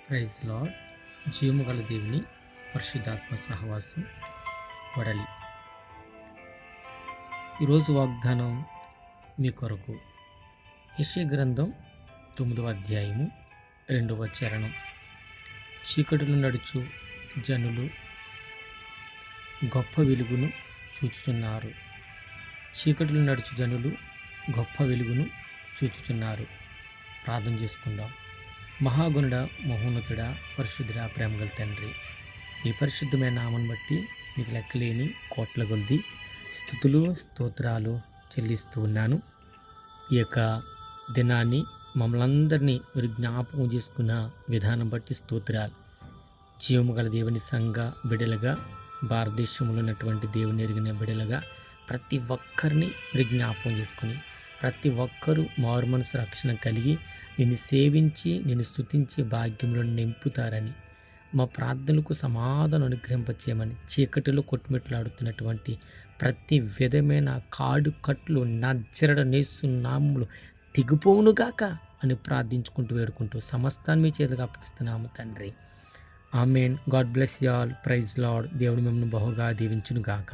Praise lord. జీవము గల దేవుని పరిశుద్ధాత్మ సహవాసం వడలి. ఈరోజు వాగ్దానం మీ కొరకు యెషయా గ్రంథం 9వ అధ్యాయము 2వ చరణం. చీకటిలో నడుచు జనులు గొప్ప వెలుగును చూచుచున్నారు. చీకటిలో నడుచు జనులు గొప్ప వెలుగును చూచుచున్నారు. ప్రార్థన చేసుకుందాం. మహాగుణుడ, మహోన్నతుడ, పరిశుద్ధుడ, ప్రేమగల తండ్రి, నీ పరిశుద్ధమైన నామం బట్టి నీకు లెక్కలేని కోట్ల కొలది స్తుతులు స్తోత్రాలు చెల్లిస్తూ ఉన్నాను. ఈ యొక్క దినాన్ని మమ్మల్ని అందరినీ మీరు జ్ఞాపకం చేసుకున్న విధానం బట్టి స్తోత్రాలు. జీవము గల దేవుని సంఘ బిడలుగా, భారతదేశంలో ఉన్నటువంటి దేవుని ఎరిగిన బిడలుగా ప్రతి ఒక్కరిని మీరు జ్ఞాపకం చేసుకుని ప్రతి ఒక్కరూ మారు మనసు రక్షణ కలిగి నిన్ను సేవించి నిన్ను స్తుతించే భాగ్యంలో నింపుతారని, మా ప్రార్థనలకు సమాధానం అనుగ్రహింపచేయమని, చీకటిలో కొట్టుమిట్లాడుతున్నటువంటి ప్రతి విధమైన కాడు కట్లు నజరేయుడనేసు నామములో తెగిపోవునుగాక అని ప్రార్థించుకుంటూ వేడుకుంటూ సమస్తాన్ని మీ చేతికి అప్పగిస్తున్నాము తండ్రి. Amen. God bless you all. Praise Lord. దేవుడు మిమ్మల్ని బహుగా దీవించును గాక.